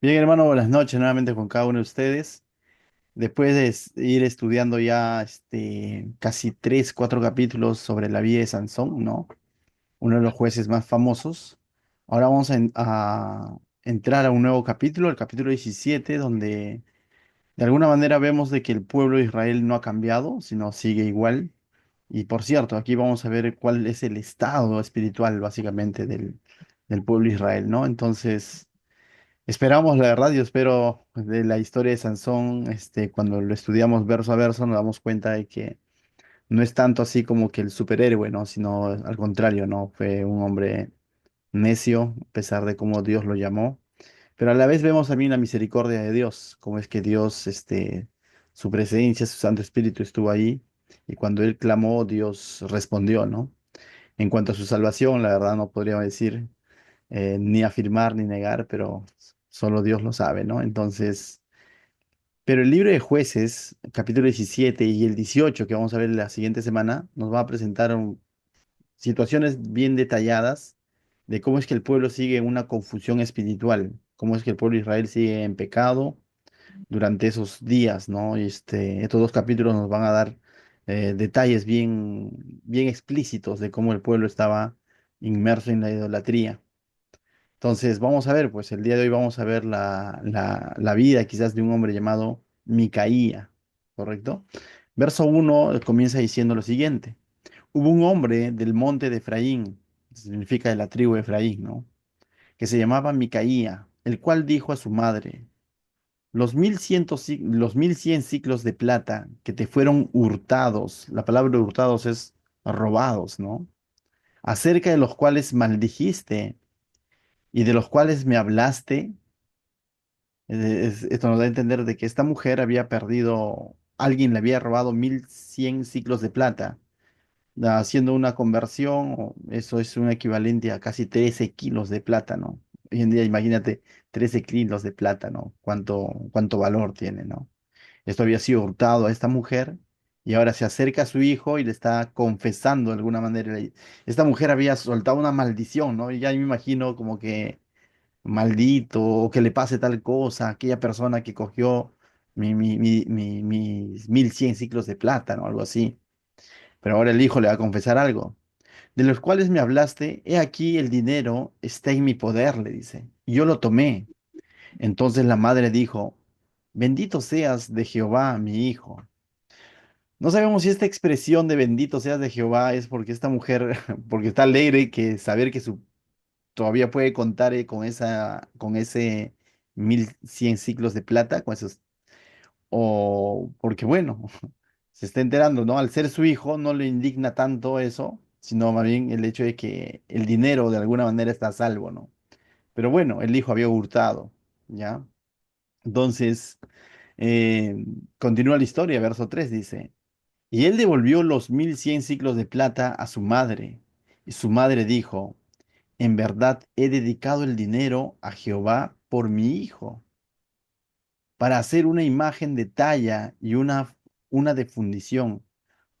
Bien, hermano, buenas noches nuevamente con cada uno de ustedes. Después de ir estudiando ya casi tres, cuatro capítulos sobre la vida de Sansón, ¿no? Uno de los jueces más famosos. Ahora vamos a entrar a un nuevo capítulo, el capítulo 17, donde de alguna manera vemos de que el pueblo de Israel no ha cambiado, sino sigue igual. Y por cierto, aquí vamos a ver cuál es el estado espiritual, básicamente, del pueblo de Israel, ¿no? Entonces... Esperamos, la verdad, yo espero de la historia de Sansón, cuando lo estudiamos verso a verso, nos damos cuenta de que no es tanto así como que el superhéroe, ¿no? Sino al contrario, ¿no? Fue un hombre necio, a pesar de cómo Dios lo llamó. Pero a la vez vemos también la misericordia de Dios, cómo es que Dios, su presencia, su Santo Espíritu estuvo ahí, y cuando él clamó, Dios respondió, ¿no? En cuanto a su salvación, la verdad no podría decir ni afirmar ni negar, pero solo Dios lo sabe, ¿no? Entonces, pero el libro de Jueces, capítulo 17 y el 18 que vamos a ver la siguiente semana, nos va a presentar situaciones bien detalladas de cómo es que el pueblo sigue en una confusión espiritual, cómo es que el pueblo de Israel sigue en pecado durante esos días, ¿no? Estos dos capítulos nos van a dar detalles bien explícitos de cómo el pueblo estaba inmerso en la idolatría. Entonces, vamos a ver, pues el día de hoy vamos a ver la vida quizás de un hombre llamado Micaía, ¿correcto? Verso 1 comienza diciendo lo siguiente. Hubo un hombre del monte de Efraín, significa de la tribu de Efraín, ¿no? Que se llamaba Micaía, el cual dijo a su madre, los 1100 ciclos de plata que te fueron hurtados, la palabra hurtados es robados, ¿no? Acerca de los cuales maldijiste y de los cuales me hablaste. Esto nos da a entender de que esta mujer había perdido, alguien le había robado 1100 ciclos de plata, haciendo una conversión, eso es un equivalente a casi 13 kilos de plata, ¿no? Hoy en día, imagínate, 13 kilos de plata, ¿no? Cuánto valor tiene, ¿no? Esto había sido hurtado a esta mujer y ahora se acerca a su hijo y le está confesando de alguna manera. Esta mujer había soltado una maldición, ¿no? Y ya me imagino como que maldito, o que le pase tal cosa, aquella persona que cogió mis 1100 ciclos de plata, ¿no? Algo así. Pero ahora el hijo le va a confesar algo. De los cuales me hablaste, he aquí el dinero está en mi poder, le dice. Y yo lo tomé. Entonces la madre dijo, bendito seas de Jehová, mi hijo. No sabemos si esta expresión de bendito seas de Jehová es porque esta mujer, porque está alegre que saber que su todavía puede contar con ese 1100 ciclos de plata, con esos, o porque bueno, se está enterando, ¿no? Al ser su hijo no le indigna tanto eso, sino más bien el hecho de que el dinero de alguna manera está a salvo, ¿no? Pero bueno, el hijo había hurtado, ¿ya? Entonces, eh, continúa la historia, verso 3 dice, y él devolvió los 1100 ciclos de plata a su madre, y su madre dijo, en verdad he dedicado el dinero a Jehová por mi hijo, para hacer una imagen de talla y una de fundición.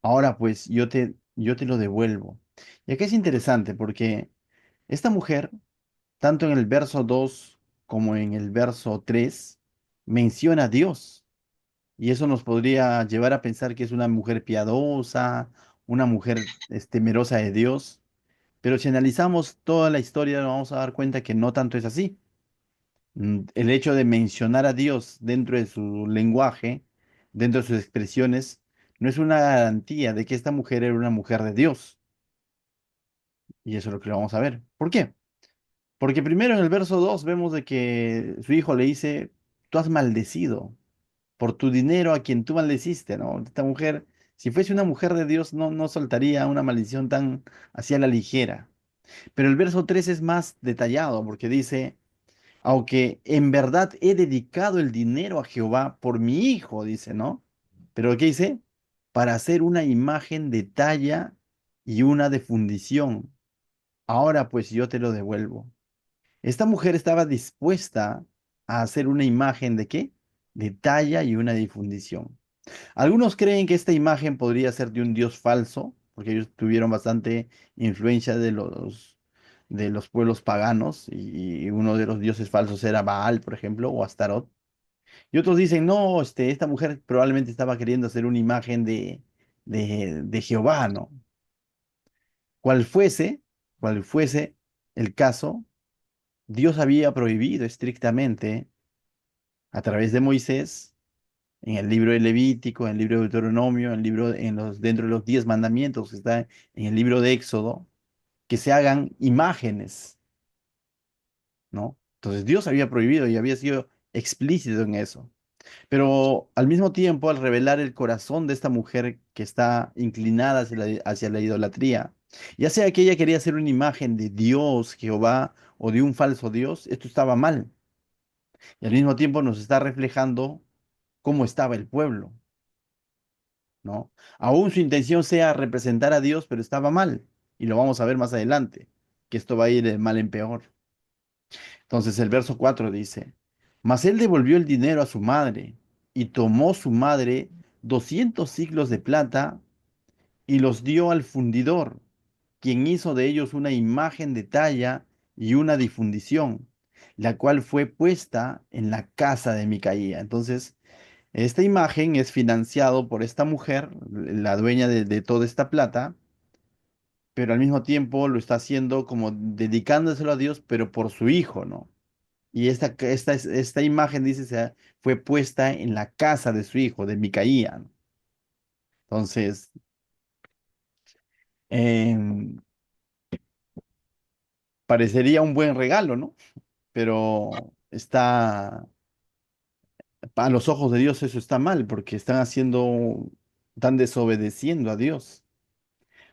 Ahora pues yo te lo devuelvo. Y aquí es interesante porque esta mujer, tanto en el verso 2 como en el verso 3 menciona a Dios. Y eso nos podría llevar a pensar que es una mujer piadosa, una mujer temerosa de Dios. Pero si analizamos toda la historia, nos vamos a dar cuenta que no tanto es así. El hecho de mencionar a Dios dentro de su lenguaje, dentro de sus expresiones, no es una garantía de que esta mujer era una mujer de Dios. Y eso es lo que vamos a ver. ¿Por qué? Porque primero en el verso 2 vemos de que su hijo le dice, tú has maldecido por tu dinero a quien tú maldeciste, ¿no? Esta mujer, si fuese una mujer de Dios, no soltaría una maldición tan hacia la ligera. Pero el verso 3 es más detallado porque dice, aunque en verdad he dedicado el dinero a Jehová por mi hijo, dice, ¿no? Pero ¿qué dice? Para hacer una imagen de talla y una de fundición. Ahora pues yo te lo devuelvo. Esta mujer estaba dispuesta a hacer una imagen de qué? De talla y una de fundición. Algunos creen que esta imagen podría ser de un dios falso, porque ellos tuvieron bastante influencia de los pueblos paganos y uno de los dioses falsos era Baal, por ejemplo, o Astarot. Y otros dicen, no, esta mujer probablemente estaba queriendo hacer una imagen de Jehová, ¿no? Cual fuese, cual fuese el caso, Dios había prohibido estrictamente a través de Moisés, en el libro de Levítico, en el libro de Deuteronomio, dentro de los 10 mandamientos que está en el libro de Éxodo, que se hagan imágenes, ¿no? Entonces Dios había prohibido y había sido explícito en eso. Pero al mismo tiempo, al revelar el corazón de esta mujer que está inclinada hacia la idolatría, ya sea que ella quería hacer una imagen de Dios, Jehová o de un falso Dios, esto estaba mal. Y al mismo tiempo nos está reflejando cómo estaba el pueblo, ¿no? Aún su intención sea representar a Dios, pero estaba mal. Y lo vamos a ver más adelante, que esto va a ir de mal en peor. Entonces el verso 4 dice, mas él devolvió el dinero a su madre y tomó su madre 200 siclos de plata y los dio al fundidor, quien hizo de ellos una imagen de talla y una difundición, la cual fue puesta en la casa de Micaía. Entonces, esta imagen es financiado por esta mujer, la dueña de toda esta plata, pero al mismo tiempo lo está haciendo como dedicándoselo a Dios, pero por su hijo, ¿no? Y esta imagen, dice, fue puesta en la casa de su hijo, de Micaía, ¿no? Entonces, em, parecería un buen regalo, ¿no? Pero a los ojos de Dios eso está mal, porque están desobedeciendo a Dios.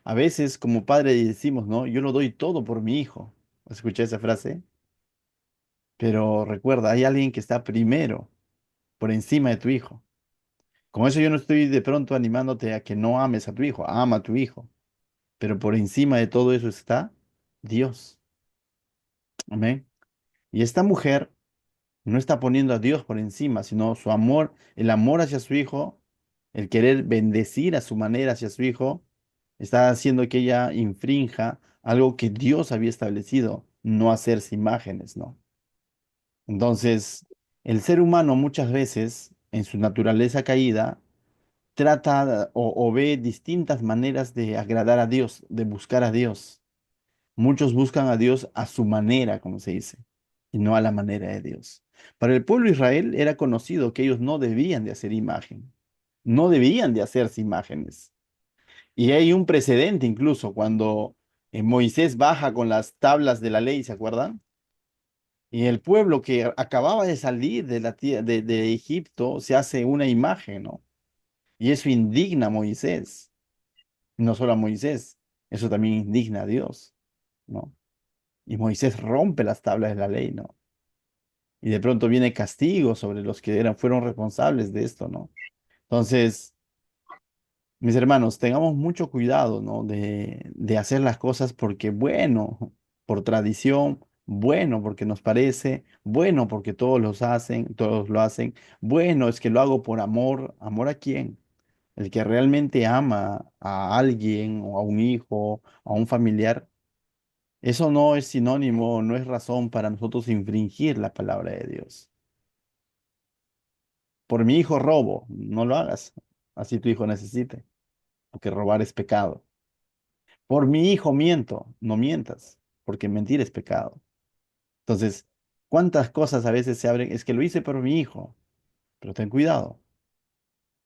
A veces, como padre, decimos, ¿no? Yo lo doy todo por mi hijo. ¿Escuché esa frase? Pero recuerda, hay alguien que está primero, por encima de tu hijo. Con eso yo no estoy de pronto animándote a que no ames a tu hijo, ama a tu hijo, pero por encima de todo eso está Dios. Amén. Y esta mujer no está poniendo a Dios por encima, sino su amor, el amor hacia su hijo, el querer bendecir a su manera hacia su hijo, está haciendo que ella infrinja algo que Dios había establecido, no hacerse imágenes, ¿no? Entonces, el ser humano muchas veces, en su naturaleza caída, trata o ve distintas maneras de agradar a Dios, de buscar a Dios. Muchos buscan a Dios a su manera, como se dice, y no a la manera de Dios. Para el pueblo de Israel era conocido que ellos no debían de hacer imagen, no debían de hacerse imágenes. Y hay un precedente incluso cuando Moisés baja con las tablas de la ley, ¿se acuerdan? Y el pueblo que acababa de salir de Egipto se hace una imagen, ¿no? Y eso indigna a Moisés. No solo a Moisés, eso también indigna a Dios, ¿no? Y Moisés rompe las tablas de la ley, ¿no? Y de pronto viene castigo sobre los que fueron responsables de esto, ¿no? Entonces, mis hermanos, tengamos mucho cuidado, ¿no? De hacer las cosas porque, bueno, por tradición, bueno, porque nos parece, bueno, porque todos lo hacen, bueno, es que lo hago por amor. ¿Amor a quién? El que realmente ama a alguien o a un hijo, a un familiar, eso no es sinónimo, no es razón para nosotros infringir la palabra de Dios. Por mi hijo robo, no lo hagas, así tu hijo necesite, porque robar es pecado. Por mi hijo miento, no mientas, porque mentir es pecado. Entonces, ¿cuántas cosas a veces se abren? Es que lo hice por mi hijo, pero ten cuidado.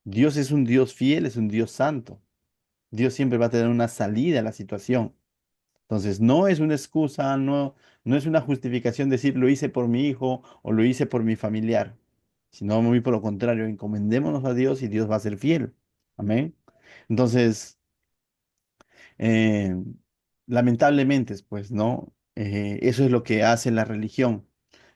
Dios es un Dios fiel, es un Dios santo. Dios siempre va a tener una salida a la situación. Entonces, no es una excusa, no es una justificación decir lo hice por mi hijo o lo hice por mi familiar, sino muy por lo contrario, encomendémonos a Dios y Dios va a ser fiel. Amén. Entonces, eh, lamentablemente, pues, ¿no? Eso es lo que hace la religión.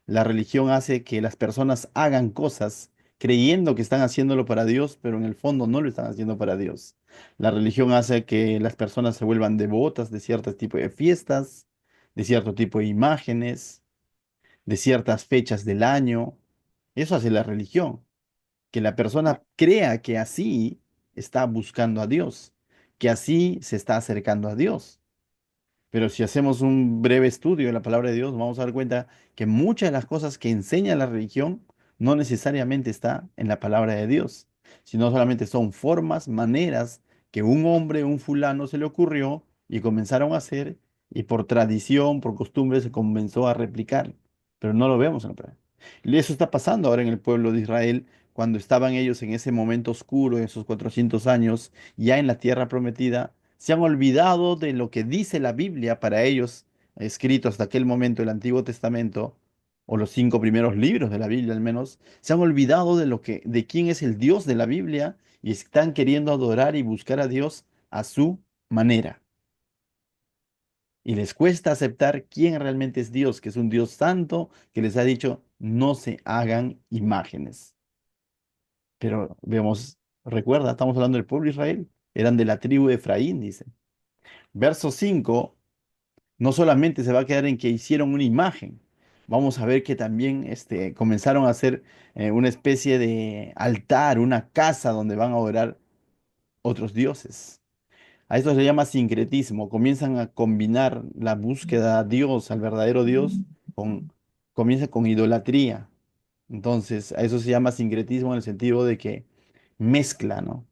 La religión hace que las personas hagan cosas creyendo que están haciéndolo para Dios, pero en el fondo no lo están haciendo para Dios. La religión hace que las personas se vuelvan devotas de ciertos tipos de fiestas, de cierto tipo de imágenes, de ciertas fechas del año. Eso hace la religión, que la persona crea que así está buscando a Dios, que así se está acercando a Dios. Pero si hacemos un breve estudio de la palabra de Dios, vamos a dar cuenta que muchas de las cosas que enseña la religión no necesariamente está en la palabra de Dios, sino solamente son formas, maneras que un hombre, un fulano se le ocurrió y comenzaron a hacer y por tradición, por costumbre se comenzó a replicar, pero no lo vemos en la palabra. Y eso está pasando ahora en el pueblo de Israel cuando estaban ellos en ese momento oscuro, en esos 400 años, ya en la tierra prometida se han olvidado de lo que dice la Biblia para ellos, escrito hasta aquel momento el Antiguo Testamento, o los 5 primeros libros de la Biblia al menos, se han olvidado de de quién es el Dios de la Biblia y están queriendo adorar y buscar a Dios a su manera. Y les cuesta aceptar quién realmente es Dios, que es un Dios santo que les ha dicho no se hagan imágenes. Pero vemos, recuerda, estamos hablando del pueblo de Israel, eran de la tribu de Efraín, dice. Verso 5 no solamente se va a quedar en que hicieron una imagen, vamos a ver que también comenzaron a hacer una especie de altar, una casa donde van a adorar otros dioses. A esto se le llama sincretismo. Comienzan a combinar la búsqueda a Dios, al verdadero Dios, comienza con idolatría. Entonces, a eso se llama sincretismo en el sentido de que mezcla, ¿no?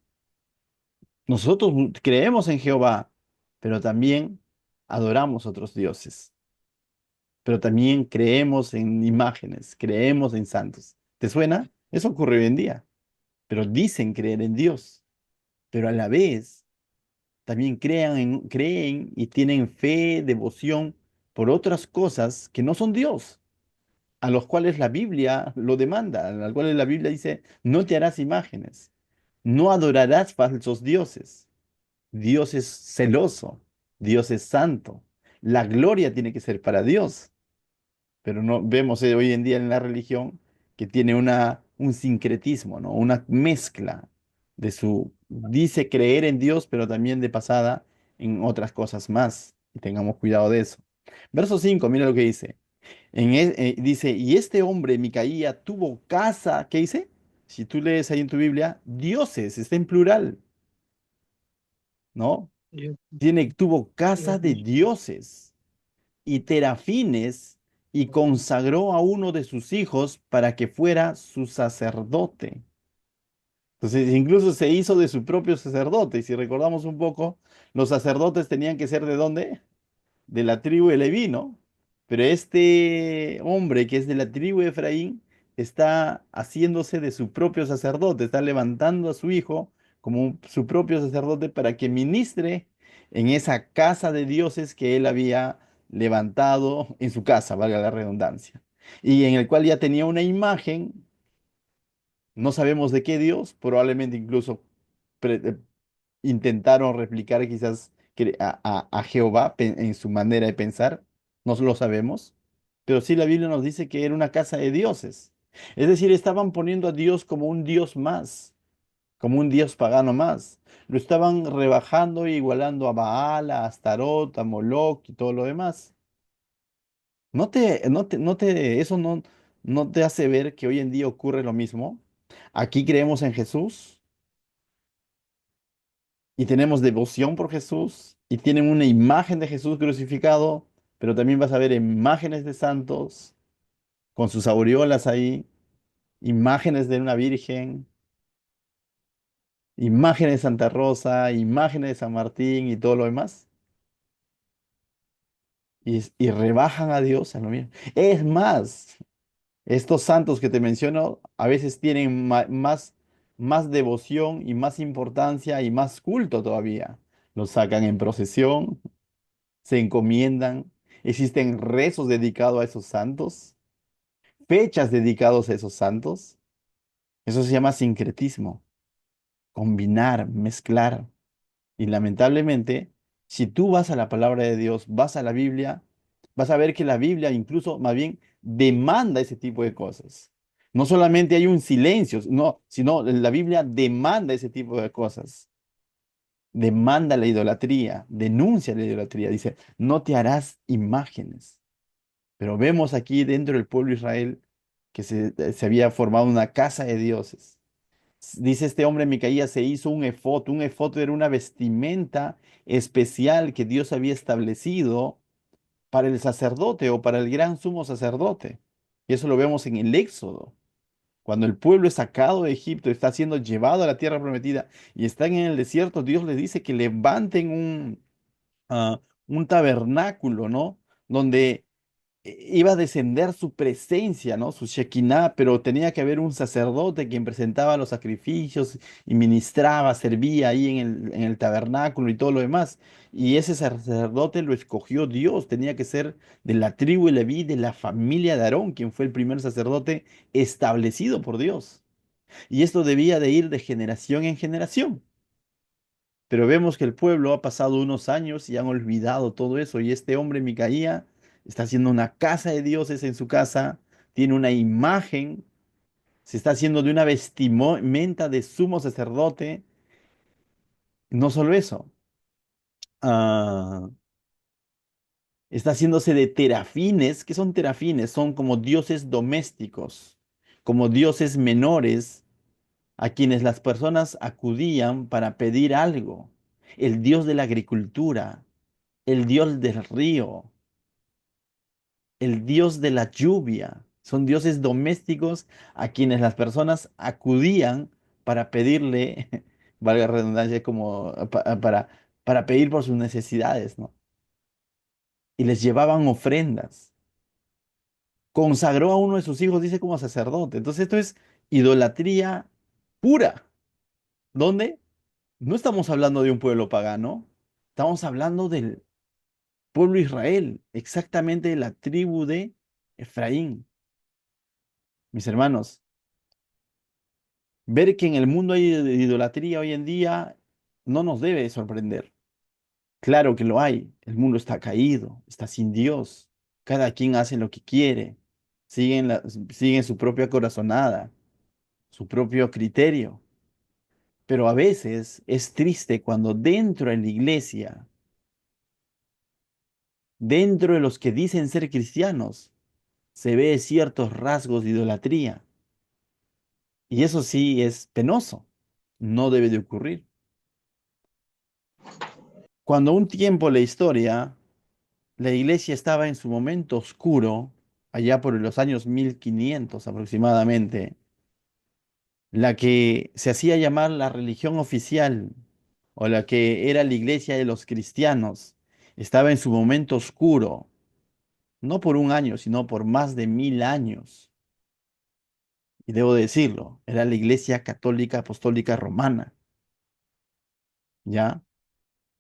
Nosotros creemos en Jehová, pero también adoramos otros dioses. Pero también creemos en imágenes, creemos en santos. ¿Te suena? Eso ocurre hoy en día, pero dicen creer en Dios, pero a la vez también creen y tienen fe, devoción por otras cosas que no son Dios, a los cuales la Biblia lo demanda, a los cuales la Biblia dice, no te harás imágenes, no adorarás falsos dioses. Dios es celoso, Dios es santo, la gloria tiene que ser para Dios. Pero no vemos hoy en día en la religión que tiene un sincretismo, ¿no? Una mezcla dice creer en Dios, pero también de pasada en otras cosas más. Y tengamos cuidado de eso. Verso 5 mira lo que dice. Dice, y este hombre, Micaía, tuvo casa, ¿qué dice? Si tú lees ahí en tu Biblia, dioses, está en plural, ¿no? Dios, Tuvo casa de Dios, dioses y terafines y consagró a uno de sus hijos para que fuera su sacerdote. Entonces, incluso se hizo de su propio sacerdote. Y si recordamos un poco, los sacerdotes tenían que ser ¿de dónde? De la tribu de Leví, ¿no? Pero este hombre que es de la tribu de Efraín está haciéndose de su propio sacerdote, está levantando a su hijo como su propio sacerdote para que ministre en esa casa de dioses que él había levantado en su casa, valga la redundancia, y en el cual ya tenía una imagen, no sabemos de qué Dios, probablemente incluso pre- eh, intentaron replicar quizás a Jehová en su manera de pensar, no lo sabemos, pero sí la Biblia nos dice que era una casa de dioses. Es decir, estaban poniendo a Dios como un Dios más, como un Dios pagano más. Lo estaban rebajando e igualando a Baal, a Astarot, a Moloch y todo lo demás. Eso no te hace ver que hoy en día ocurre lo mismo. Aquí creemos en Jesús y tenemos devoción por Jesús y tienen una imagen de Jesús crucificado, pero también vas a ver imágenes de santos con sus aureolas ahí, imágenes de una virgen, imágenes de Santa Rosa, imágenes de San Martín y todo lo demás. Y rebajan a Dios a lo mismo. Es más, estos santos que te menciono a veces tienen más devoción y más importancia y más culto todavía. Los sacan en procesión, se encomiendan, existen rezos dedicados a esos santos, fechas dedicados a esos santos. Eso se llama sincretismo, combinar, mezclar. Y lamentablemente, si tú vas a la palabra de Dios, vas a la Biblia, vas a ver que la Biblia incluso más bien demanda ese tipo de cosas. No solamente hay un silencio, no, sino la Biblia demanda ese tipo de cosas. Demanda la idolatría, denuncia la idolatría. Dice, no te harás imágenes. Pero vemos aquí dentro del pueblo de Israel que se había formado una casa de dioses. Dice este hombre Micaías, se hizo un efod. Un efod era una vestimenta especial que Dios había establecido para el sacerdote o para el gran sumo sacerdote. Y eso lo vemos en el Éxodo. Cuando el pueblo es sacado de Egipto, está siendo llevado a la tierra prometida y están en el desierto, Dios les dice que levanten un tabernáculo, ¿no? Donde iba a descender su presencia, ¿no? Su Shekinah, pero tenía que haber un sacerdote quien presentaba los sacrificios y ministraba, servía ahí en el tabernáculo y todo lo demás. Y ese sacerdote lo escogió Dios, tenía que ser de la tribu de Leví, de la familia de Aarón, quien fue el primer sacerdote establecido por Dios. Y esto debía de ir de generación en generación. Pero vemos que el pueblo ha pasado unos años y han olvidado todo eso. Y este hombre, Micaía, está haciendo una casa de dioses en su casa, tiene una imagen, se está haciendo de una vestimenta de sumo sacerdote. No solo eso, ah, está haciéndose de terafines. ¿Qué son terafines? Son como dioses domésticos, como dioses menores a quienes las personas acudían para pedir algo. El dios de la agricultura, el dios del río, el dios de la lluvia. Son dioses domésticos a quienes las personas acudían para pedirle, valga la redundancia, como para pedir por sus necesidades, ¿no? Y les llevaban ofrendas. Consagró a uno de sus hijos, dice, como sacerdote. Entonces esto es idolatría pura. ¿Dónde? No estamos hablando de un pueblo pagano, estamos hablando del pueblo Israel, exactamente de la tribu de Efraín. Mis hermanos, ver que en el mundo hay idolatría hoy en día no nos debe sorprender. Claro que lo hay. El mundo está caído, está sin Dios. Cada quien hace lo que quiere. Siguen su propia corazonada, su propio criterio. Pero a veces es triste cuando dentro de la iglesia, dentro de los que dicen ser cristianos, se ve ciertos rasgos de idolatría. Y eso sí es penoso. No debe de ocurrir. Cuando un tiempo en la historia, la iglesia estaba en su momento oscuro, allá por los años 1500 aproximadamente, la que se hacía llamar la religión oficial o la que era la iglesia de los cristianos, estaba en su momento oscuro, no por un año, sino por más de 1000 años. Y debo decirlo, era la iglesia católica apostólica romana, ¿ya?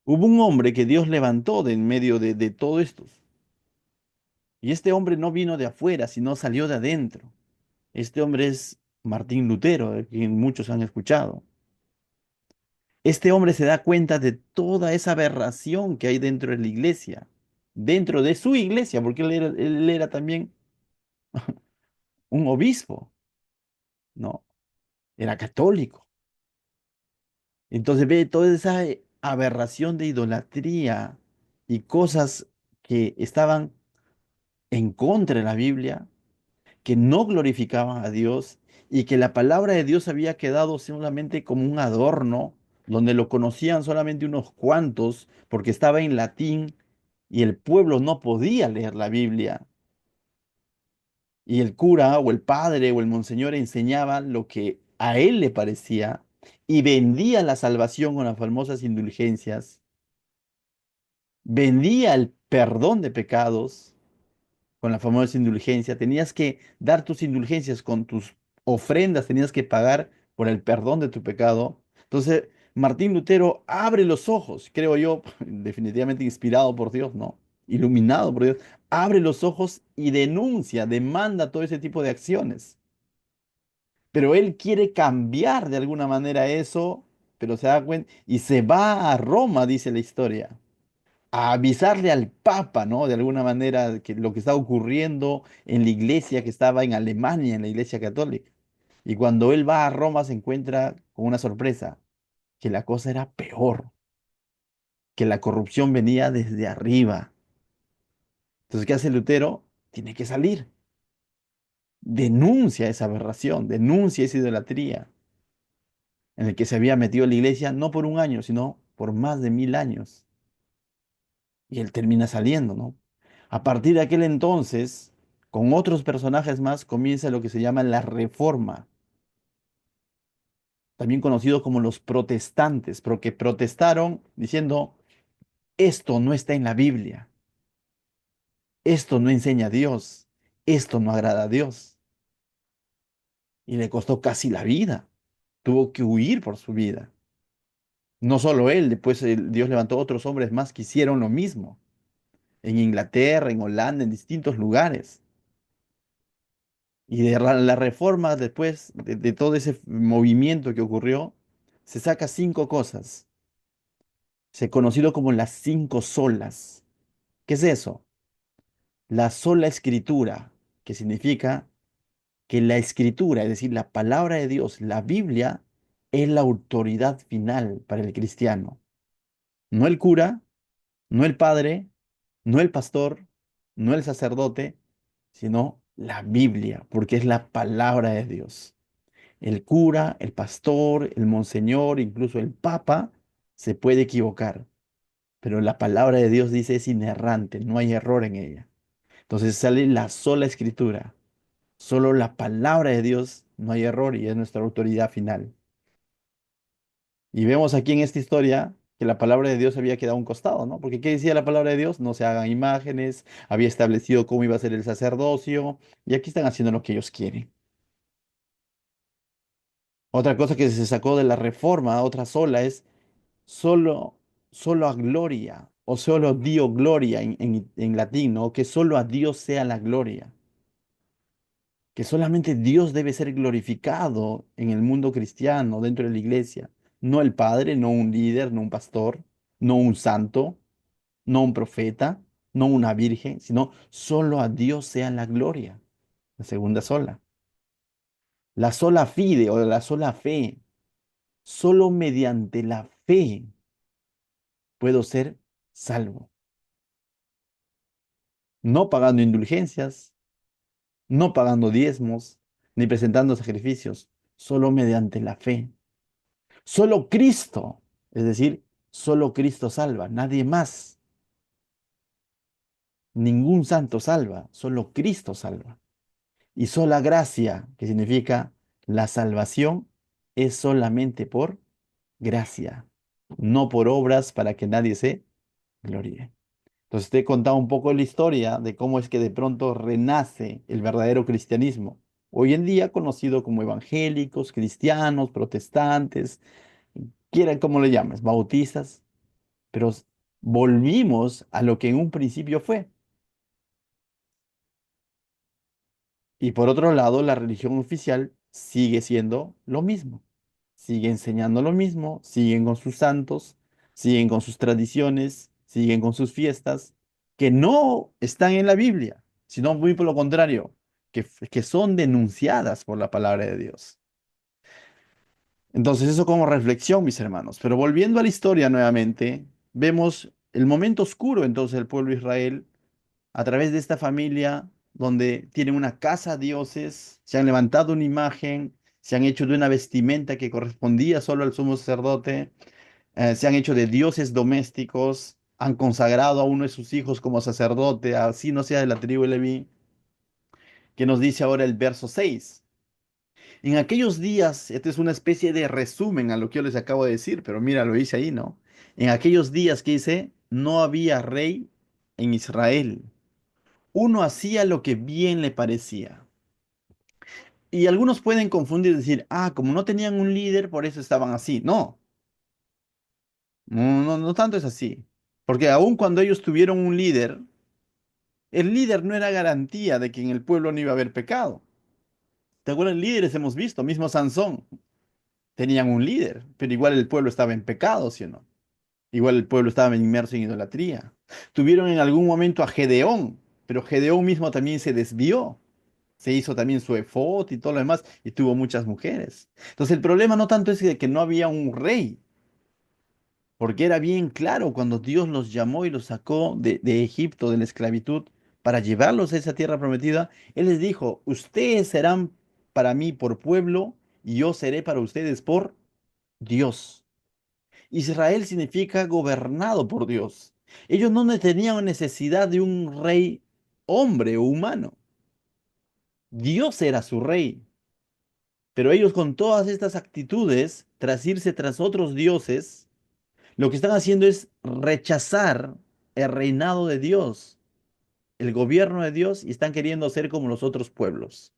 Hubo un hombre que Dios levantó de en medio de todo esto. Y este hombre no vino de afuera, sino salió de adentro. Este hombre es Martín Lutero, de quien muchos han escuchado. Este hombre se da cuenta de toda esa aberración que hay dentro de la iglesia, dentro de su iglesia, porque él era también un obispo, ¿no? Era católico. Entonces ve toda esa aberración de idolatría y cosas que estaban en contra de la Biblia, que no glorificaban a Dios y que la palabra de Dios había quedado solamente como un adorno, donde lo conocían solamente unos cuantos, porque estaba en latín y el pueblo no podía leer la Biblia. Y el cura o el padre o el monseñor enseñaba lo que a él le parecía y vendía la salvación con las famosas indulgencias, vendía el perdón de pecados con la famosa indulgencia, tenías que dar tus indulgencias con tus ofrendas, tenías que pagar por el perdón de tu pecado. Entonces, Martín Lutero abre los ojos, creo yo, definitivamente inspirado por Dios, ¿no? Iluminado por Dios, abre los ojos y denuncia, demanda todo ese tipo de acciones. Pero él quiere cambiar de alguna manera eso, pero se da cuenta y se va a Roma, dice la historia a avisarle al Papa, ¿no? De alguna manera, que lo que está ocurriendo en la iglesia que estaba en Alemania, en la iglesia católica. Y cuando él va a Roma se encuentra con una sorpresa, que la cosa era peor, que la corrupción venía desde arriba. Entonces, ¿qué hace Lutero? Tiene que salir. Denuncia esa aberración, denuncia esa idolatría. en el que se había metido la iglesia no por un año, sino por más de 1000 años. Y él termina saliendo, ¿no? A partir de aquel entonces, con otros personajes más, comienza lo que se llama la Reforma, también conocido como los protestantes, porque protestaron diciendo, esto no está en la Biblia, esto no enseña a Dios, esto no agrada a Dios. Y le costó casi la vida, tuvo que huir por su vida. No solo él, después Dios levantó otros hombres más que hicieron lo mismo, en Inglaterra, en Holanda, en distintos lugares. Y de la reforma, después de todo ese movimiento que ocurrió, se saca cinco cosas. Se conocido como las cinco solas. ¿Qué es eso? La sola escritura, que significa que la escritura, es decir, la palabra de Dios, la Biblia, es la autoridad final para el cristiano. No el cura, no el padre, no el pastor, no el sacerdote, sino la Biblia, porque es la palabra de Dios. El cura, el pastor, el monseñor, incluso el papa, se puede equivocar, pero la palabra de Dios dice es inerrante, no hay error en ella. Entonces sale la sola escritura, solo la palabra de Dios, no hay error y es nuestra autoridad final. Y vemos aquí en esta historia que la palabra de Dios había quedado a un costado, ¿no? Porque ¿qué decía la palabra de Dios? No se hagan imágenes, había establecido cómo iba a ser el sacerdocio, y aquí están haciendo lo que ellos quieren. Otra cosa que se sacó de la reforma, otra sola, es solo, solo a gloria, o solo Dio gloria en latín, ¿no? Que solo a Dios sea la gloria, que solamente Dios debe ser glorificado en el mundo cristiano, dentro de la iglesia, no el Padre, no un líder, no un pastor, no un santo, no un profeta, no una virgen, sino solo a Dios sea la gloria, la segunda sola. La sola fide o la sola fe, solo mediante la fe puedo ser salvo, no pagando indulgencias, no pagando diezmos, ni presentando sacrificios, solo mediante la fe. Solo Cristo, es decir, solo Cristo salva, nadie más, ningún santo salva, solo Cristo salva. Y sola gracia, que significa la salvación, es solamente por gracia, no por obras para que nadie se gloríe. Entonces te he contado un poco la historia de cómo es que de pronto renace el verdadero cristianismo. Hoy en día conocido como evangélicos, cristianos, protestantes, quieran como le llames, bautistas, pero volvimos a lo que en un principio fue. Y por otro lado, la religión oficial sigue siendo lo mismo. Sigue enseñando lo mismo, siguen con sus santos, siguen con sus tradiciones, siguen con sus fiestas, que no están en la Biblia, sino muy por lo contrario, que son denunciadas por la palabra de Dios. Entonces, eso como reflexión, mis hermanos. Pero volviendo a la historia nuevamente, vemos el momento oscuro entonces del pueblo de Israel a través de esta familia donde tienen una casa a dioses, se han levantado una imagen, se han hecho de una vestimenta que correspondía solo al sumo sacerdote, se han hecho de dioses domésticos, han consagrado a uno de sus hijos como sacerdote, así no sea de la tribu de Leví, que nos dice ahora el verso 6. En aquellos días, este es una especie de resumen a lo que yo les acabo de decir, pero mira, lo dice ahí, ¿no? En aquellos días que dice, no había rey en Israel. Uno hacía lo que bien le parecía. Y algunos pueden confundir y decir, ah, como no tenían un líder, por eso estaban así. No, no tanto es así. Porque aun cuando ellos tuvieron un líder, el líder no era garantía de que en el pueblo no iba a haber pecado. ¿Te acuerdas? Líderes hemos visto, mismo Sansón, tenían un líder, pero igual el pueblo estaba en pecado, ¿sí o no? Igual el pueblo estaba inmerso en idolatría. Tuvieron en algún momento a Gedeón, pero Gedeón mismo también se desvió. Se hizo también su efod y todo lo demás, y tuvo muchas mujeres. Entonces el problema no tanto es de que no había un rey, porque era bien claro cuando Dios los llamó y los sacó de Egipto, de la esclavitud, para llevarlos a esa tierra prometida, Él les dijo, ustedes serán para mí por pueblo y yo seré para ustedes por Dios. Israel significa gobernado por Dios. Ellos no tenían necesidad de un rey hombre o humano. Dios era su rey. Pero ellos con todas estas actitudes, tras irse tras otros dioses, lo que están haciendo es rechazar el reinado de Dios, el gobierno de Dios, y están queriendo ser como los otros pueblos.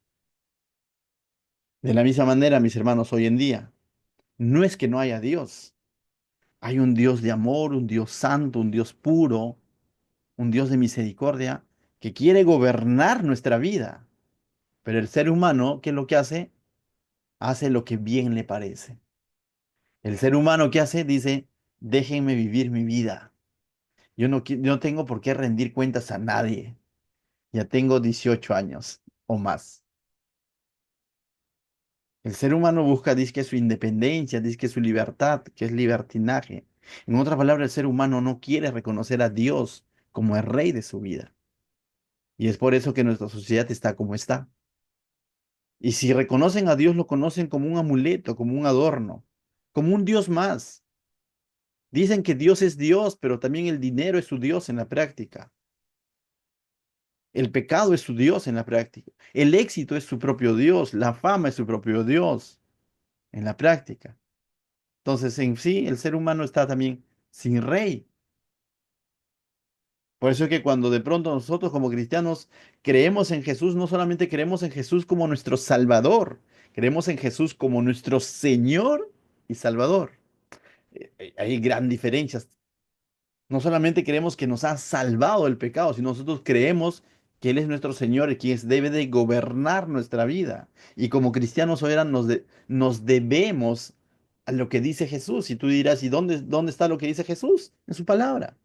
De la misma manera, mis hermanos, hoy en día, no es que no haya Dios. Hay un Dios de amor, un Dios santo, un Dios puro, un Dios de misericordia, que quiere gobernar nuestra vida. Pero el ser humano, ¿qué es lo que hace? Hace lo que bien le parece. El ser humano, ¿qué hace? Dice, déjenme vivir mi vida. Yo no tengo por qué rendir cuentas a nadie. Ya tengo 18 años o más. El ser humano busca, dice que su independencia, dice que su libertad, que es libertinaje. En otras palabras, el ser humano no quiere reconocer a Dios como el rey de su vida. Y es por eso que nuestra sociedad está como está. Y si reconocen a Dios, lo conocen como un amuleto, como un adorno, como un Dios más. Dicen que Dios es Dios, pero también el dinero es su Dios en la práctica. El pecado es su Dios en la práctica. El éxito es su propio Dios. La fama es su propio Dios en la práctica. Entonces, en sí, el ser humano está también sin rey. Por eso es que cuando de pronto nosotros como cristianos creemos en Jesús, no solamente creemos en Jesús como nuestro Salvador, creemos en Jesús como nuestro Señor y Salvador. Hay gran diferencias. No solamente creemos que nos ha salvado del pecado, sino nosotros creemos que Él es nuestro Señor y quien debe de gobernar nuestra vida. Y como cristianos hoy nos debemos a lo que dice Jesús. Y tú dirás, ¿y dónde está lo que dice Jesús? En su palabra.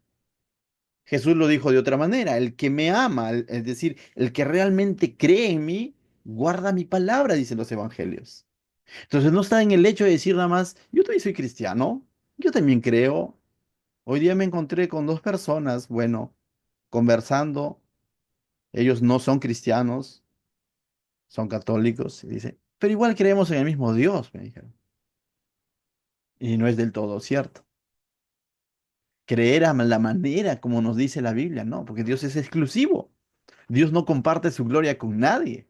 Jesús lo dijo de otra manera, el que me ama, es decir, el que realmente cree en mí, guarda mi palabra, dicen los evangelios. Entonces no está en el hecho de decir nada más, yo también soy cristiano, yo también creo. Hoy día me encontré con dos personas, bueno, conversando, ellos no son cristianos, son católicos, y dice, pero igual creemos en el mismo Dios, me dijeron. Y no es del todo cierto. Creer a la manera como nos dice la Biblia, no, porque Dios es exclusivo. Dios no comparte su gloria con nadie.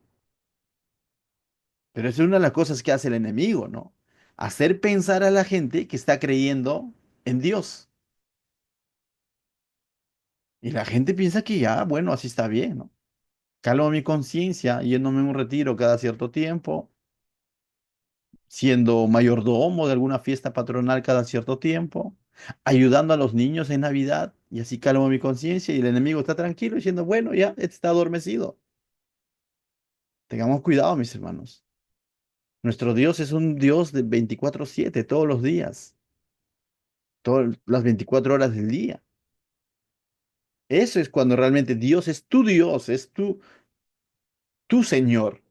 Pero esa es una de las cosas que hace el enemigo, ¿no? Hacer pensar a la gente que está creyendo en Dios. Y la gente piensa que ya, bueno, así está bien, ¿no? Calmo mi conciencia, yéndome a un retiro cada cierto tiempo, siendo mayordomo de alguna fiesta patronal cada cierto tiempo, ayudando a los niños en Navidad, y así calmo mi conciencia y el enemigo está tranquilo diciendo, bueno, ya está adormecido. Tengamos cuidado, mis hermanos. Nuestro Dios es un Dios de 24/7, todos los días, todas las 24 horas del día. Eso es cuando realmente Dios, es tu Señor.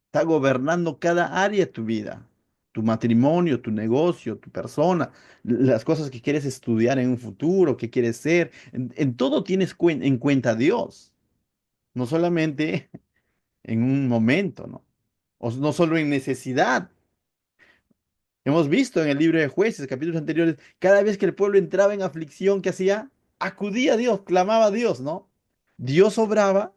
Está gobernando cada área de tu vida, tu matrimonio, tu negocio, tu persona, las cosas que quieres estudiar en un futuro, que quieres ser. En todo tienes en cuenta a Dios, no solamente en un momento, ¿no? O no solo en necesidad. Hemos visto en el libro de Jueces, capítulos anteriores, cada vez que el pueblo entraba en aflicción, ¿qué hacía? Acudía a Dios, clamaba a Dios, ¿no? Dios obraba,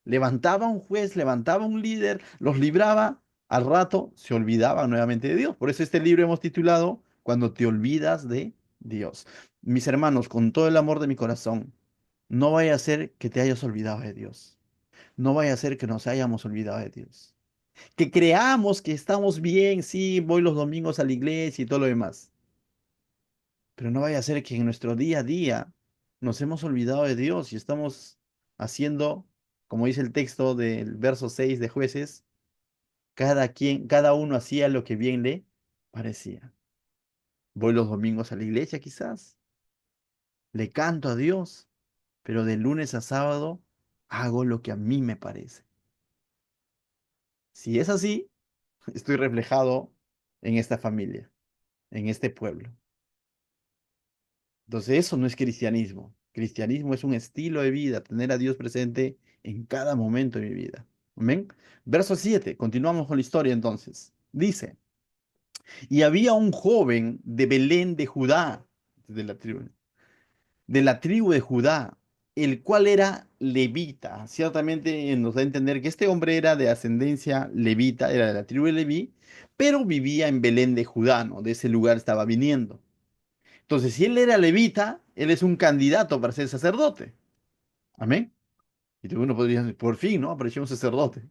levantaba un juez, levantaba un líder, los libraba, al rato se olvidaban nuevamente de Dios. Por eso este libro hemos titulado Cuando te olvidas de Dios. Mis hermanos, con todo el amor de mi corazón, no vaya a ser que te hayas olvidado de Dios. No vaya a ser que nos hayamos olvidado de Dios. Que creamos que estamos bien, sí, voy los domingos a la iglesia y todo lo demás. Pero no vaya a ser que en nuestro día a día nos hemos olvidado de Dios y estamos haciendo, como dice el texto del verso 6 de Jueces, cada uno hacía lo que bien le parecía. Voy los domingos a la iglesia quizás, le canto a Dios, pero de lunes a sábado hago lo que a mí me parece. Si es así, estoy reflejado en esta familia, en este pueblo. Entonces eso no es cristianismo. Cristianismo es un estilo de vida, tener a Dios presente en cada momento de mi vida. Amén. Verso 7. Continuamos con la historia entonces. Dice, Y había un joven de Belén de Judá, de la tribu de Judá, el cual era levita. Ciertamente nos da a entender que este hombre era de ascendencia levita, era de la tribu de Leví, pero vivía en Belén de Judá, ¿no? De ese lugar estaba viniendo. Entonces, si él era levita, él es un candidato para ser sacerdote. Amén. Y uno podría decir, por fin, ¿no? Apareció un sacerdote.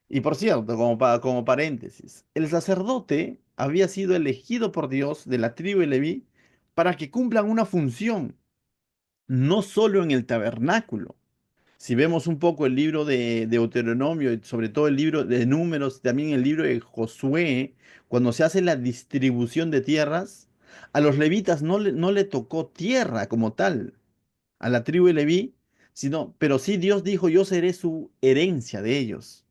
Y por cierto, como paréntesis, el sacerdote había sido elegido por Dios de la tribu de Leví para que cumplan una función, no solo en el tabernáculo. Si vemos un poco el libro de Deuteronomio y sobre todo el libro de Números, también el libro de Josué, cuando se hace la distribución de tierras, a los levitas no le tocó tierra como tal, a la tribu de Leví, pero sí Dios dijo, yo seré su herencia de ellos,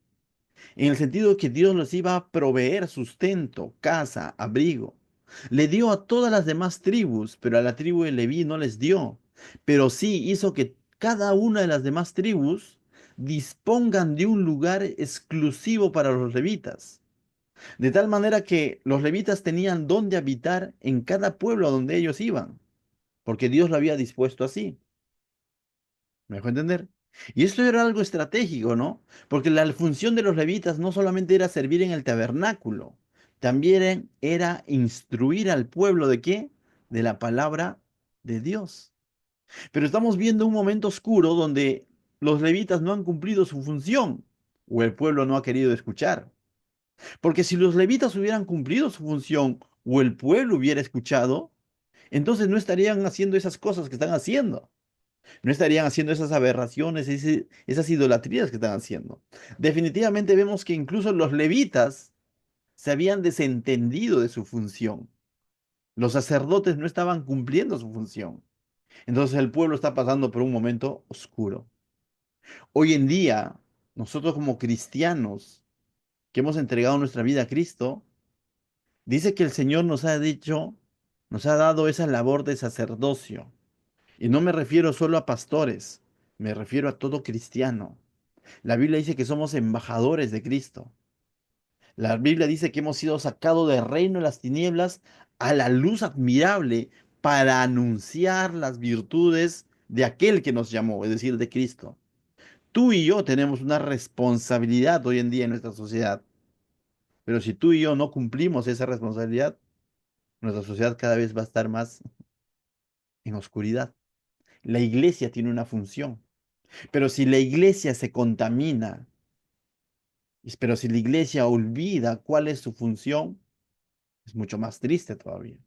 en el sentido de que Dios les iba a proveer sustento, casa, abrigo. Le dio a todas las demás tribus, pero a la tribu de Leví no les dio. Pero sí hizo que cada una de las demás tribus dispongan de un lugar exclusivo para los levitas. De tal manera que los levitas tenían dónde habitar en cada pueblo a donde ellos iban, porque Dios lo había dispuesto así. ¿Me dejó entender? Y esto era algo estratégico, ¿no? Porque la función de los levitas no solamente era servir en el tabernáculo, también era instruir al pueblo de qué? De la palabra de Dios. Pero estamos viendo un momento oscuro donde los levitas no han cumplido su función o el pueblo no ha querido escuchar. Porque si los levitas hubieran cumplido su función o el pueblo hubiera escuchado, entonces no estarían haciendo esas cosas que están haciendo. No estarían haciendo esas aberraciones, esas idolatrías que están haciendo. Definitivamente vemos que incluso los levitas se habían desentendido de su función. Los sacerdotes no estaban cumpliendo su función. Entonces el pueblo está pasando por un momento oscuro. Hoy en día, nosotros como cristianos que hemos entregado nuestra vida a Cristo, dice que el Señor nos ha dicho, nos ha dado esa labor de sacerdocio. Y no me refiero solo a pastores, me refiero a todo cristiano. La Biblia dice que somos embajadores de Cristo. La Biblia dice que hemos sido sacados del reino de las tinieblas a la luz admirable para anunciar las virtudes de aquel que nos llamó, es decir, de Cristo. Tú y yo tenemos una responsabilidad hoy en día en nuestra sociedad, pero si tú y yo no cumplimos esa responsabilidad, nuestra sociedad cada vez va a estar más en oscuridad. La iglesia tiene una función, pero si la iglesia se contamina, pero si la iglesia olvida cuál es su función, es mucho más triste todavía.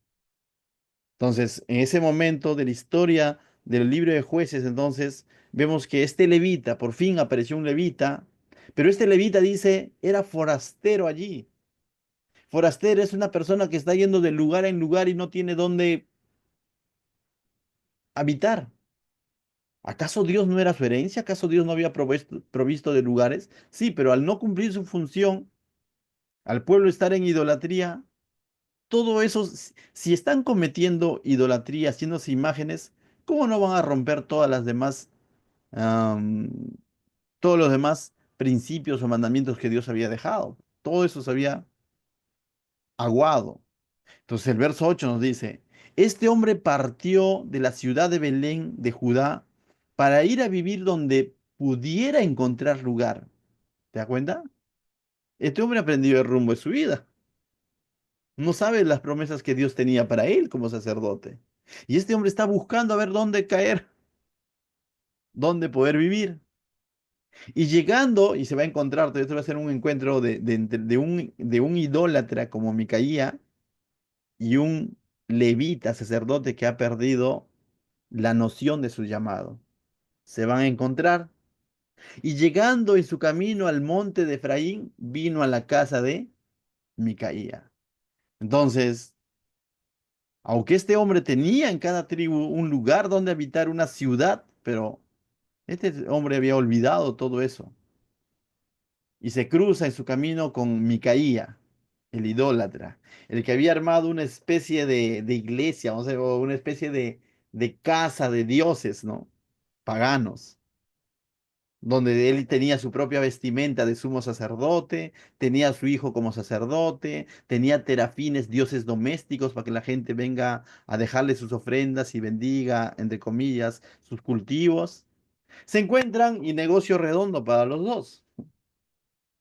Entonces, en ese momento de la historia del libro de jueces, entonces vemos que este levita, por fin apareció un levita, pero este levita dice, era forastero allí. Forastero es una persona que está yendo de lugar en lugar y no tiene dónde habitar. ¿Acaso Dios no era su herencia? ¿Acaso Dios no había provisto de lugares? Sí, pero al no cumplir su función, al pueblo estar en idolatría, todo eso, si están cometiendo idolatría, haciéndose imágenes, ¿cómo no van a romper todas las demás, am, todos los demás principios o mandamientos que Dios había dejado? Todo eso se había aguado. Entonces el verso 8 nos dice, este hombre partió de la ciudad de Belén de Judá para ir a vivir donde pudiera encontrar lugar. ¿Te das cuenta? Este hombre aprendió el rumbo de su vida. No sabe las promesas que Dios tenía para él como sacerdote. Y este hombre está buscando a ver dónde caer, dónde poder vivir. Y llegando, y se va a encontrar, esto va a ser un encuentro de un idólatra como Micaía y un levita, sacerdote que ha perdido la noción de su llamado. Se van a encontrar. Y llegando en su camino al monte de Efraín, vino a la casa de Micaía. Entonces, aunque este hombre tenía en cada tribu un lugar donde habitar, una ciudad, pero este hombre había olvidado todo eso y se cruza en su camino con Micaía, el idólatra, el que había armado una especie de iglesia, o una especie de casa de dioses, ¿no? Paganos. donde él tenía su propia vestimenta de sumo sacerdote, tenía a su hijo como sacerdote, tenía terafines, dioses domésticos, para que la gente venga a dejarle sus ofrendas y bendiga, entre comillas, sus cultivos. Se encuentran y negocio redondo para los dos.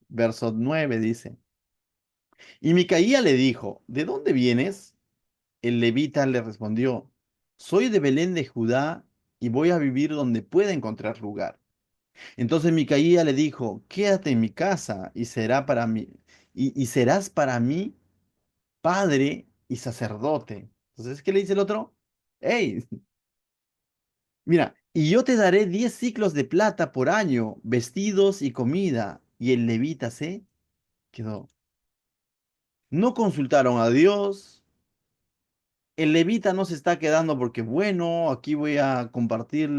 Verso 9 dice, y Micaía le dijo, ¿de dónde vienes? El levita le respondió, soy de Belén de Judá y voy a vivir donde pueda encontrar lugar. Entonces Micaía le dijo, quédate en mi casa y será para mí, y serás para mí padre y sacerdote. Entonces, ¿qué le dice el otro? Hey, mira, y yo te daré 10 ciclos de plata por año, vestidos y comida. Y el levita se quedó. No consultaron a Dios. El levita no se está quedando porque, bueno, aquí voy a compartir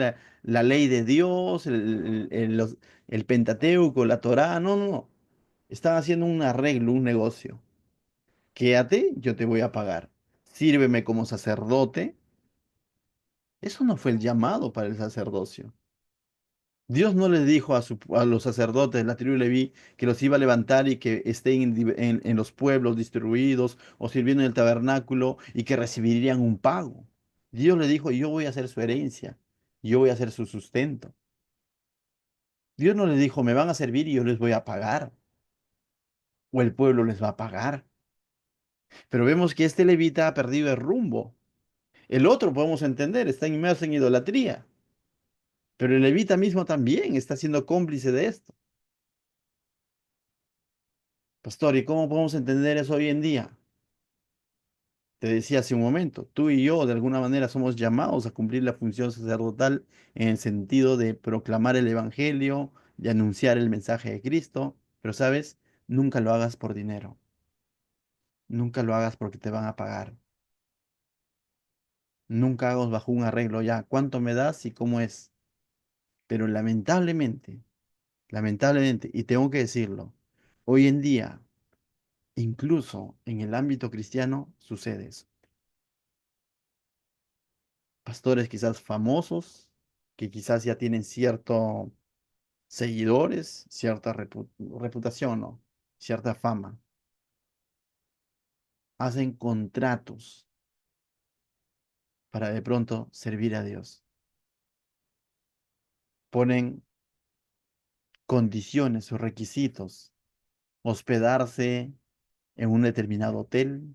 la ley de Dios, el Pentateuco, la Torá. No, no, no. Están haciendo un arreglo, un negocio. Quédate, yo te voy a pagar. Sírveme como sacerdote. Eso no fue el llamado para el sacerdocio. Dios no les dijo a los sacerdotes de la tribu de Leví que los iba a levantar y que estén en los pueblos distribuidos o sirviendo en el tabernáculo y que recibirían un pago. Dios le dijo, yo voy a ser su herencia, yo voy a ser su sustento. Dios no les dijo, me van a servir y yo les voy a pagar, o el pueblo les va a pagar. Pero vemos que este levita ha perdido el rumbo. El otro, podemos entender, está inmerso en idolatría, pero el levita mismo también está siendo cómplice de esto. Pastor, ¿y cómo podemos entender eso hoy en día? Te decía hace un momento, tú y yo de alguna manera somos llamados a cumplir la función sacerdotal en el sentido de proclamar el evangelio, de anunciar el mensaje de Cristo, pero sabes, nunca lo hagas por dinero, nunca lo hagas porque te van a pagar, nunca hagas bajo un arreglo ya, ¿cuánto me das y cómo es? Pero lamentablemente, y tengo que decirlo, hoy en día, incluso en el ámbito cristiano, sucede eso. Pastores quizás famosos, que quizás ya tienen cierto seguidores, cierta reputación, ¿no? Cierta fama, hacen contratos para de pronto servir a Dios. Ponen condiciones o requisitos, hospedarse en un determinado hotel,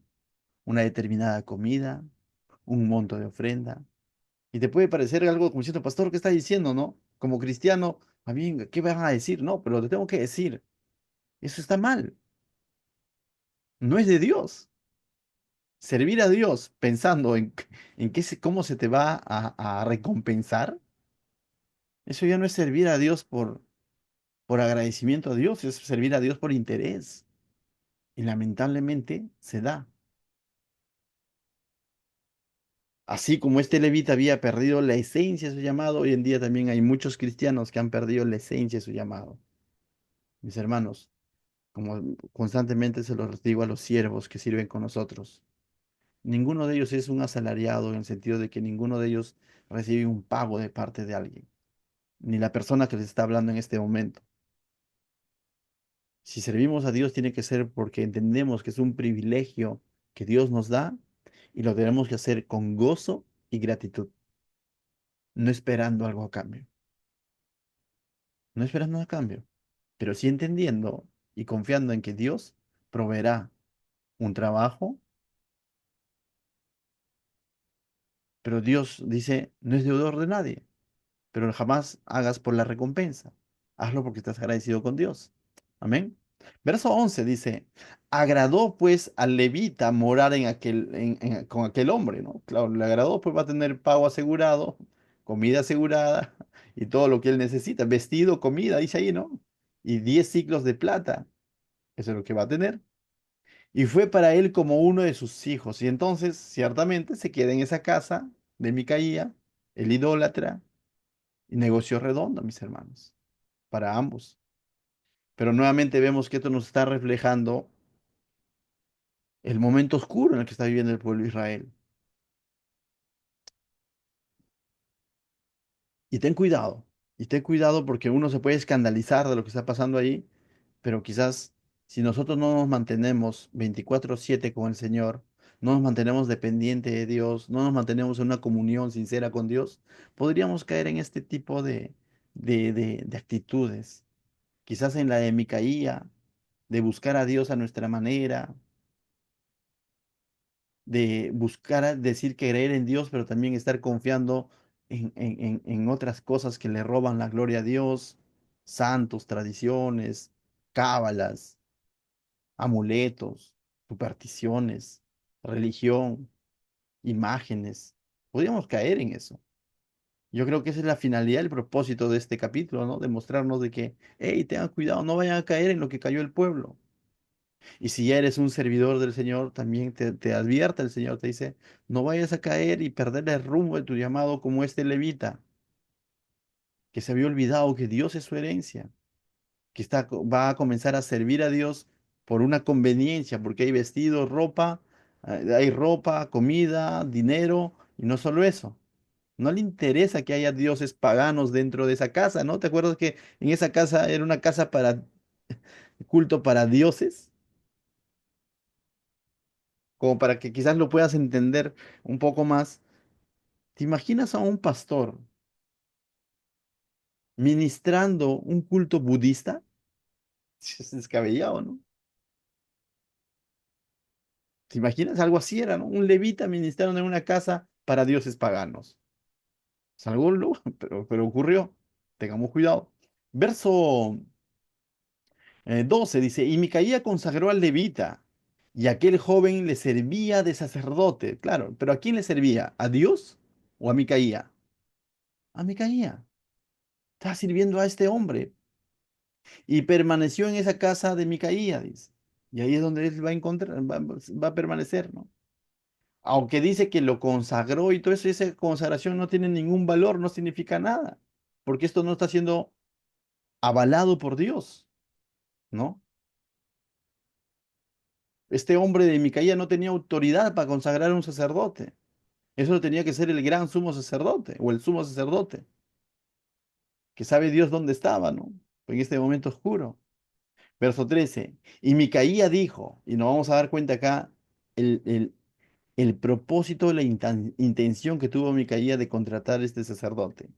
una determinada comida, un monto de ofrenda. Y te puede parecer algo como diciendo, pastor, ¿qué está diciendo, no? Como cristiano, a mí, ¿qué van a decir? No, pero te tengo que decir, eso está mal, no es de Dios. Servir a Dios pensando en cómo se te va a recompensar, eso ya no es servir a Dios por agradecimiento a Dios, es servir a Dios por interés. Y lamentablemente se da. Así como este levita había perdido la esencia de su llamado, hoy en día también hay muchos cristianos que han perdido la esencia de su llamado. Mis hermanos, como constantemente se los digo a los siervos que sirven con nosotros, ninguno de ellos es un asalariado en el sentido de que ninguno de ellos recibe un pago de parte de alguien, ni la persona que les está hablando en este momento. Si servimos a Dios tiene que ser porque entendemos que es un privilegio que Dios nos da y lo tenemos que hacer con gozo y gratitud, no esperando algo a cambio, no esperando nada a cambio, pero sí entendiendo y confiando en que Dios proveerá un trabajo, pero Dios dice, no es deudor de nadie, pero jamás hagas por la recompensa. Hazlo porque estás agradecido con Dios. Amén. Verso 11 dice, agradó pues al levita morar con aquel hombre, ¿no? Claro, le agradó, pues va a tener pago asegurado, comida asegurada y todo lo que él necesita, vestido, comida, dice ahí, ¿no? Y 10 ciclos de plata, eso es lo que va a tener. Y fue para él como uno de sus hijos. Y entonces, ciertamente, se queda en esa casa de Micaía, el idólatra, y negocio redondo, mis hermanos, para ambos. Pero nuevamente vemos que esto nos está reflejando el momento oscuro en el que está viviendo el pueblo de Israel. Y ten cuidado, Y ten cuidado porque uno se puede escandalizar de lo que está pasando ahí, pero quizás si nosotros no nos mantenemos 24/7 con el Señor, no nos mantenemos dependientes de Dios, no nos mantenemos en una comunión sincera con Dios, podríamos caer en este tipo de actitudes. Quizás en la de Micaía, de buscar a Dios a nuestra manera, de buscar decir que creer en Dios, pero también estar confiando en otras cosas que le roban la gloria a Dios, santos, tradiciones, cábalas, amuletos, supersticiones, religión, imágenes. Podríamos caer en eso. Yo creo que esa es la finalidad, el propósito de este capítulo, ¿no? Demostrarnos de que, hey, tengan cuidado, no vayan a caer en lo que cayó el pueblo. Y si ya eres un servidor del Señor, también te advierte el Señor, te dice, no vayas a caer y perder el rumbo de tu llamado como este levita, que se había olvidado que Dios es su herencia, que va a comenzar a servir a Dios por una conveniencia, porque hay vestidos, ropa, hay ropa, comida, dinero, y no solo eso. No le interesa que haya dioses paganos dentro de esa casa, ¿no? ¿Te acuerdas que en esa casa era una casa para culto para dioses? Como para que quizás lo puedas entender un poco más. ¿Te imaginas a un pastor ministrando un culto budista? Es descabellado, ¿no? ¿Te imaginas? Algo así era, ¿no? Un levita ministrando en una casa para dioses paganos. Es algo loco, pero ocurrió. Tengamos cuidado. Verso 12 dice, y Micaía consagró al levita, y aquel joven le servía de sacerdote. Claro, pero ¿a quién le servía? ¿A Dios o a Micaía? A Micaía. Estaba sirviendo a este hombre. Y permaneció en esa casa de Micaía, dice. Y ahí es donde él va a encontrar, va a permanecer, ¿no? Aunque dice que lo consagró y todo eso, esa consagración no tiene ningún valor, no significa nada, porque esto no está siendo avalado por Dios, ¿no? Este hombre de Micaía no tenía autoridad para consagrar a un sacerdote. Eso lo tenía que ser el gran sumo sacerdote o el sumo sacerdote, que sabe Dios dónde estaba, ¿no? En este momento oscuro. Verso 13. Y Micaía dijo, y nos vamos a dar cuenta acá el propósito, la intención que tuvo Micaía de contratar a este sacerdote.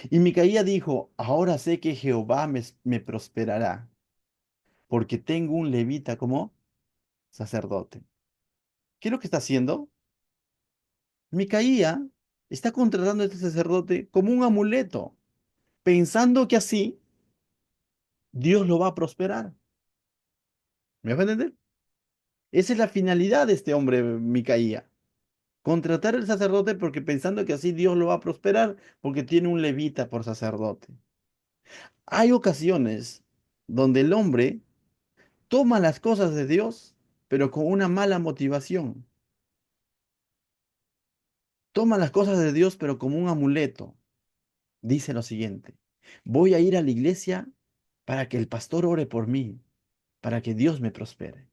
Y Micaía dijo, ahora sé que Jehová me prosperará, porque tengo un levita como sacerdote. ¿Qué es lo que está haciendo? Micaía está contratando a este sacerdote como un amuleto, pensando que así Dios lo va a prosperar. ¿Me va a entender? Esa es la finalidad de este hombre, Micaía. Contratar al sacerdote porque pensando que así Dios lo va a prosperar porque tiene un levita por sacerdote. Hay ocasiones donde el hombre toma las cosas de Dios, pero con una mala motivación. Toma las cosas de Dios, pero como un amuleto. Dice lo siguiente, voy a ir a la iglesia para que el pastor ore por mí, para que Dios me prospere.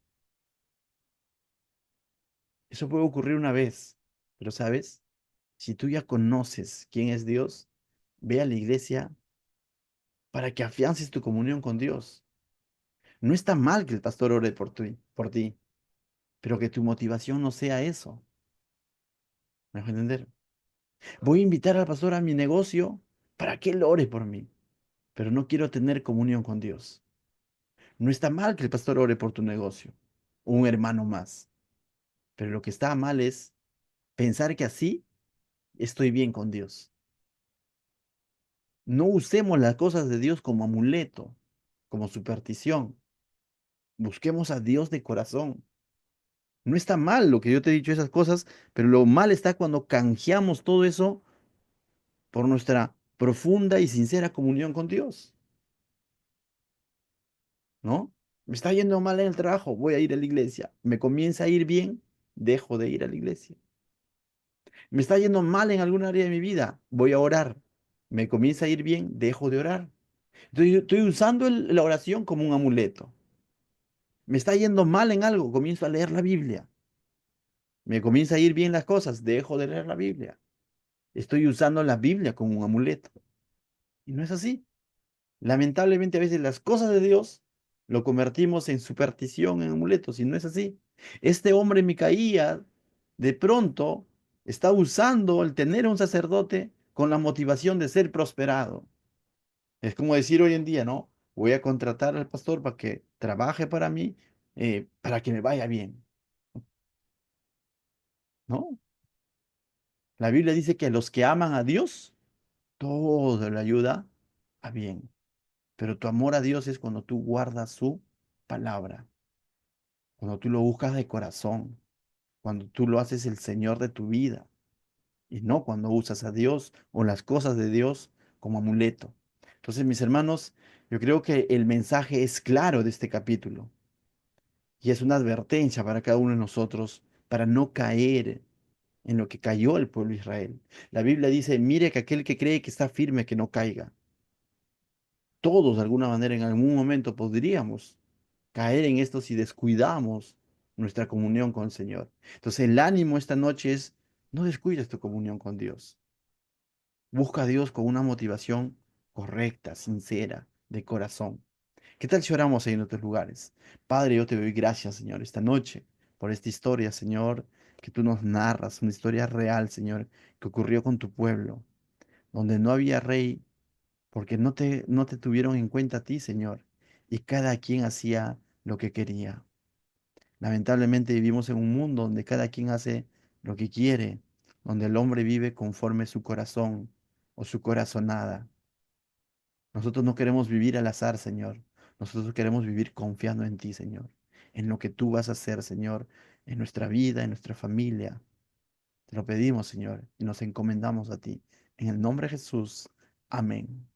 Eso puede ocurrir una vez, pero ¿sabes? Si tú ya conoces quién es Dios, ve a la iglesia para que afiances tu comunión con Dios. No está mal que el pastor ore por ti, pero que tu motivación no sea eso. ¿Me dejo entender? Voy a invitar al pastor a mi negocio para que él ore por mí, pero no quiero tener comunión con Dios. No está mal que el pastor ore por tu negocio, un hermano más, pero lo que está mal es pensar que así estoy bien con Dios. No usemos las cosas de Dios como amuleto, como superstición. Busquemos a Dios de corazón. No está mal lo que yo te he dicho, esas cosas, pero lo mal está cuando canjeamos todo eso por nuestra profunda y sincera comunión con Dios, ¿no? Me está yendo mal en el trabajo, voy a ir a la iglesia. Me comienza a ir bien, dejo de ir a la iglesia. Me está yendo mal en algún área de mi vida, voy a orar. Me comienza a ir bien, dejo de orar. Entonces, yo estoy usando la oración como un amuleto. Me está yendo mal en algo, comienzo a leer la Biblia. Me comienza a ir bien las cosas, dejo de leer la Biblia. Estoy usando la Biblia como un amuleto. Y no es así. Lamentablemente a veces las cosas de Dios lo convertimos en superstición, en amuletos, y no es así. Este hombre Micaía de pronto está usando el tener un sacerdote con la motivación de ser prosperado. Es como decir hoy en día, ¿no? Voy a contratar al pastor para que trabaje para mí, para que me vaya bien, ¿no? La Biblia dice que los que aman a Dios, todo le ayuda a bien. Pero tu amor a Dios es cuando tú guardas su palabra, cuando tú lo buscas de corazón, cuando tú lo haces el Señor de tu vida y no cuando usas a Dios o las cosas de Dios como amuleto. Entonces, mis hermanos, yo creo que el mensaje es claro de este capítulo y es una advertencia para cada uno de nosotros para no caer en lo que cayó el pueblo de Israel. La Biblia dice, mire que aquel que cree que está firme, que no caiga. Todos de alguna manera en algún momento podríamos caer en esto si descuidamos nuestra comunión con el Señor. Entonces el ánimo esta noche es, no descuides tu comunión con Dios. Busca a Dios con una motivación correcta, sincera, de corazón. ¿Qué tal si oramos ahí en otros lugares? Padre, yo te doy gracias, Señor, esta noche por esta historia, Señor, que tú nos narras, una historia real, Señor, que ocurrió con tu pueblo, donde no había rey porque no te tuvieron en cuenta a ti, Señor, y cada quien hacía lo que quería. Lamentablemente vivimos en un mundo donde cada quien hace lo que quiere, donde el hombre vive conforme su corazón o su corazonada. Nosotros no queremos vivir al azar, Señor. Nosotros queremos vivir confiando en ti, Señor, en lo que tú vas a hacer, Señor, en nuestra vida, en nuestra familia. Te lo pedimos, Señor, y nos encomendamos a ti. En el nombre de Jesús. Amén.